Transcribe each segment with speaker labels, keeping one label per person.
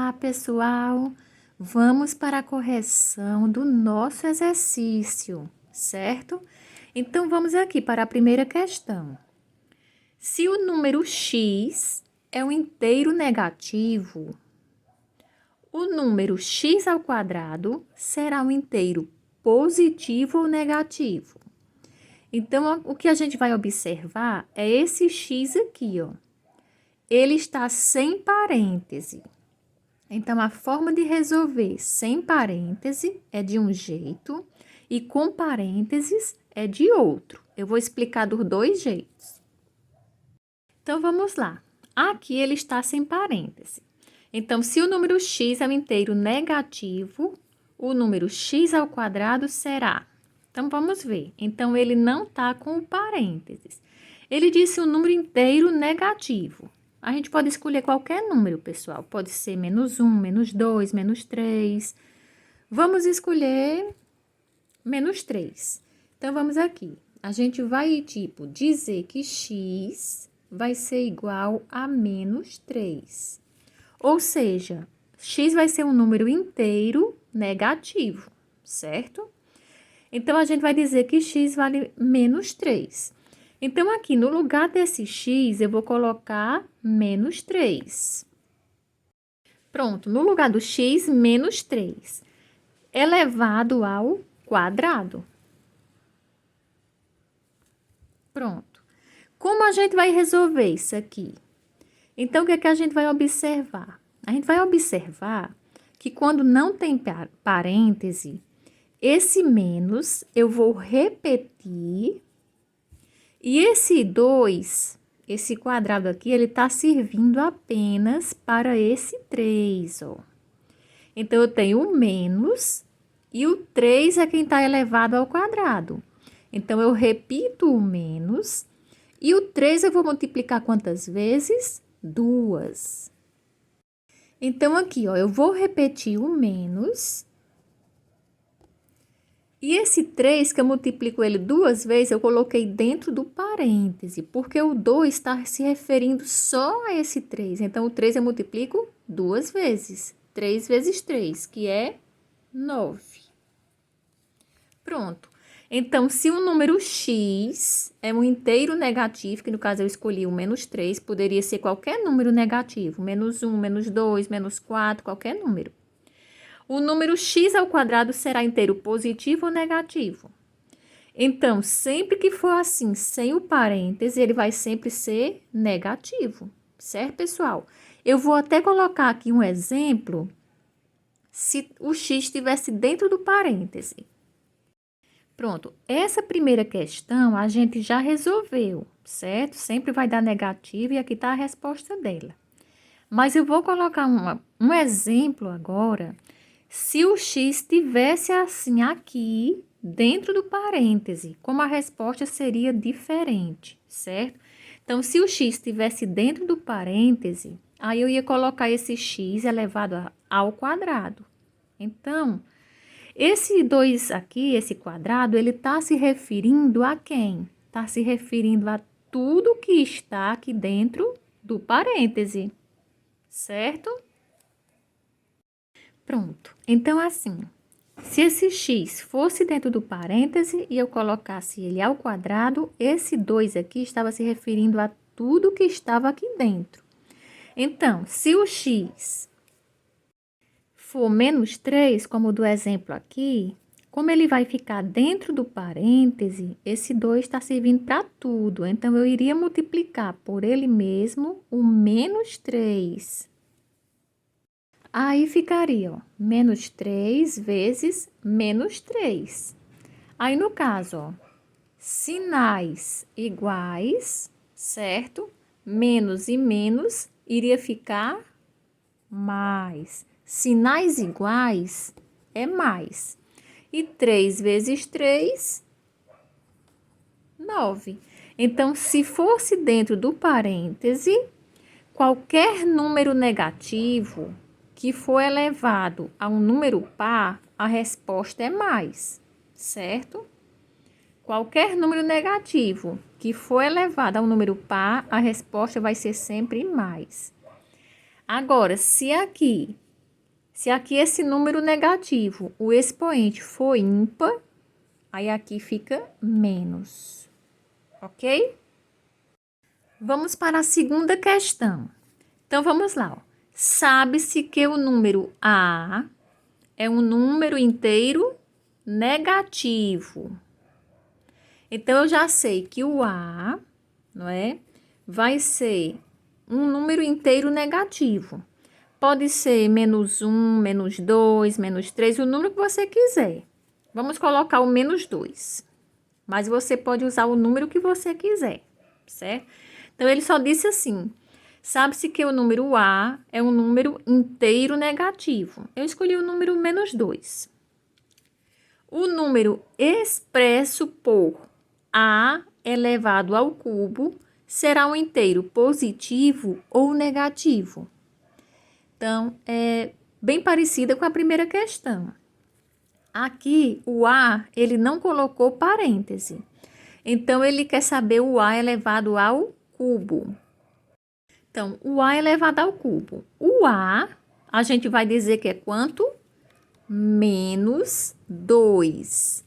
Speaker 1: Olá, pessoal! Vamos para a correção do nosso exercício, certo? Então, vamos aqui para a primeira questão. Se o número x é um inteiro negativo, o número x ao quadrado será um inteiro positivo ou negativo? Então, o que a gente vai observar é esse x aqui, ó. Ele está sem parêntese. Então, a forma de resolver sem parêntese é de um jeito e com parênteses é de outro. Eu vou explicar dos dois jeitos. Então, vamos lá. Aqui ele está sem parêntese. Então, se o número x é um inteiro negativo, o número x ao quadrado será. Então, vamos ver. Então, ele não está com o parênteses. Ele disse um número inteiro negativo. A gente pode escolher qualquer número, pessoal. Pode ser -1, -2, -3. Vamos escolher -3. Então, vamos aqui. A gente vai, dizer que x vai ser igual a -3. Ou seja, x vai ser um número inteiro negativo, certo? Então, a gente vai dizer que x vale -3. Então, aqui no lugar desse x, eu vou colocar -3. Pronto, no lugar do x, -3 elevado ao quadrado. Pronto. Como a gente vai resolver isso aqui? Então, o que é que a gente vai observar? A gente vai observar que quando não tem parêntese, esse menos eu vou repetir. E esse 2, esse quadrado aqui, ele está servindo apenas para esse 3, ó. Então, eu tenho o menos e o 3 é quem está elevado ao quadrado. Então, eu repito o menos e o 3 eu vou multiplicar quantas vezes? 2. Então, aqui, ó, eu vou repetir o menos. E esse 3, que eu multiplico ele 2 vezes, eu coloquei dentro do parêntese, porque o 2 está se referindo só a esse 3. Então, o 3 eu multiplico 2 vezes. 3 vezes 3, que é 9. Pronto. Então, se o número x é um inteiro negativo, que no caso eu escolhi o -3, poderia ser qualquer número negativo, -1, -2, -4, qualquer número. O número x ao quadrado será inteiro positivo ou negativo? Então, sempre que for assim, sem o parêntese, ele vai sempre ser negativo, certo, pessoal? Eu vou até colocar aqui um exemplo, se o x estivesse dentro do parêntese. Pronto, essa primeira questão a gente já resolveu, certo? Sempre vai dar negativo e aqui está a resposta dela. Mas eu vou colocar um exemplo agora. Se o x estivesse assim aqui, dentro do parêntese, como a resposta seria diferente, certo? Então, se o x estivesse dentro do parêntese, aí eu ia colocar esse x elevado ao quadrado. Então, esse 2 aqui, esse quadrado, ele está se referindo a quem? Está se referindo a tudo que está aqui dentro do parêntese, certo? Pronto. Então, assim, se esse x fosse dentro do parêntese e eu colocasse ele ao quadrado, esse 2 aqui estava se referindo a tudo que estava aqui dentro. Então, se o x for -3, como do exemplo aqui, como ele vai ficar dentro do parêntese, esse 2 está servindo para tudo. Então, eu iria multiplicar por ele mesmo o -3. Aí ficaria, ó, -3 vezes -3. Aí, no caso, ó, sinais iguais, certo? Menos e menos iria ficar mais. Sinais iguais é mais. E 3 vezes 3, 9. Então, se fosse dentro do parêntese, qualquer número negativo que for elevado a um número par, a resposta é mais, certo? Qualquer número negativo que for elevado a um número par, a resposta vai ser sempre mais. Agora, se aqui Se aqui esse número negativo, o expoente for ímpar, aí aqui fica menos, ok? Vamos para a segunda questão. Então, vamos lá, ó. Sabe-se que o número A é um número inteiro negativo. Então, eu já sei que o A, não é? Vai ser um número inteiro negativo. Pode ser -1, -2, -3, o número que você quiser. Vamos colocar o -2. Mas você pode usar o número que você quiser, certo? Então, ele só disse assim: sabe-se que o número A é um número inteiro negativo. Eu escolhi o número -2. O número expresso por A elevado ao cubo será um inteiro positivo ou negativo? Então, é bem parecida com a primeira questão. Aqui, o A, ele não colocou parêntese. Então, ele quer saber o A elevado ao cubo. Então, o A elevado ao cubo. O a gente vai dizer que é quanto? -2.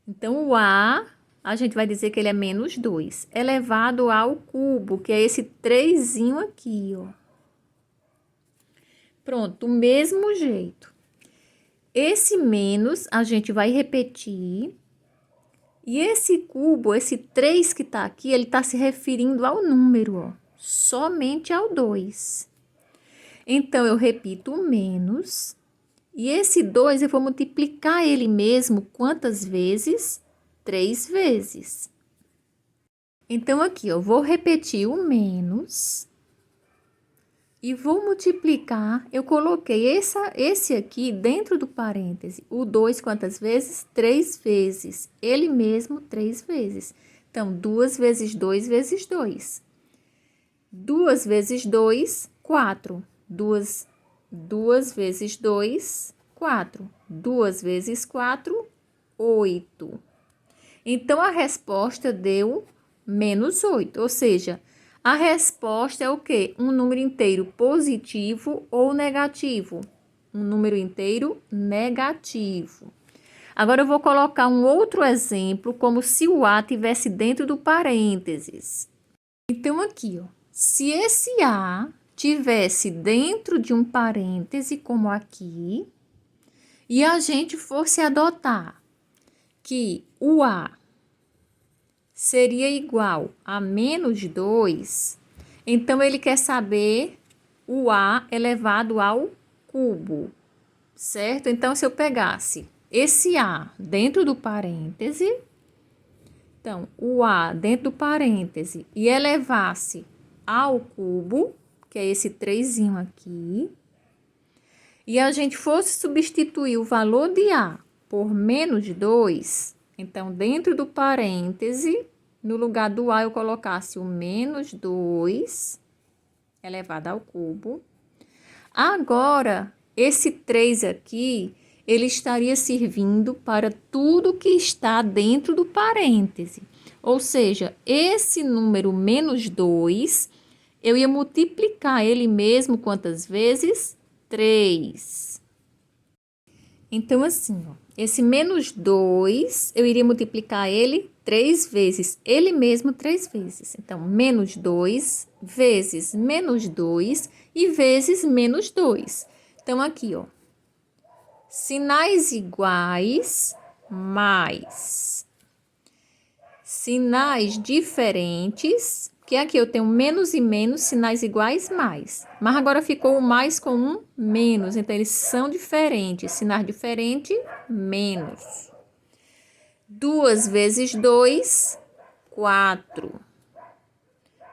Speaker 1: Então, o a gente vai dizer que ele é -2, elevado ao cubo, que é esse 3 aqui, ó. Pronto, do mesmo jeito. Esse menos, a gente vai repetir. E esse cubo, esse 3 que tá aqui, ele tá se referindo ao número, ó. Somente ao 2. Então, eu repito o menos. E esse 2, eu vou multiplicar ele mesmo quantas vezes? 3 vezes. Então, aqui, eu vou repetir o menos e vou multiplicar. Eu coloquei esse aqui dentro do parêntese. O 2 quantas vezes? 3 vezes. Ele mesmo 3 vezes. Então, 2 vezes 2 vezes 2. 2 vezes 2, 4. 2 vezes 2, 4. 2 vezes 4, 8. Então, a resposta deu -8, ou seja, a resposta é o quê? Um número inteiro positivo ou negativo? Um número inteiro negativo. Agora, eu vou colocar um outro exemplo, como se o A estivesse dentro do parênteses. Então, aqui, ó, se esse A tivesse dentro de um parêntese, como aqui, e a gente fosse adotar que o A seria igual a -2, então ele quer saber o A elevado ao cubo, certo? Então, se eu pegasse esse A dentro do parêntese, então, o A dentro do parêntese e elevasse ao cubo, que é esse 3 aqui, e a gente fosse substituir o valor de A por -2, então, dentro do parêntese, no lugar do A, eu colocasse o -2 elevado ao cubo. Agora, esse 3 aqui, ele estaria servindo para tudo que está dentro do parêntese. Ou seja, esse número -2, eu ia multiplicar ele mesmo quantas vezes? 3. Então, assim, ó, esse -2, eu iria multiplicar ele 3 vezes, ele mesmo 3 vezes. Então, -2 vezes -2 e vezes -2. Então, aqui, ó, sinais iguais mais sinais diferentes, que aqui eu tenho menos e menos, sinais iguais mais. Mas agora ficou o mais com um menos, então eles são diferentes. Sinais diferentes, menos. 2 vezes 2, 4.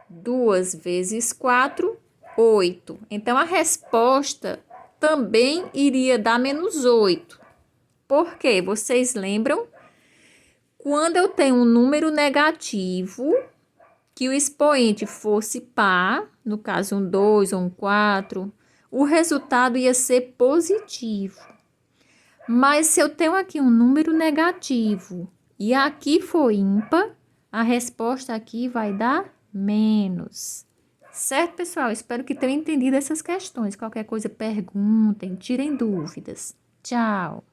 Speaker 1: 2 vezes 4, 8. Então, a resposta também iria dar -8. Por quê? Vocês lembram? Quando eu tenho um número negativo, que o expoente fosse par, no caso um 2 ou um 4, o resultado ia ser positivo. Mas se eu tenho aqui um número negativo e aqui for ímpar, a resposta aqui vai dar menos, Certo, pessoal? Espero que tenham entendido essas questões. Qualquer coisa, perguntem, tirem dúvidas. Tchau!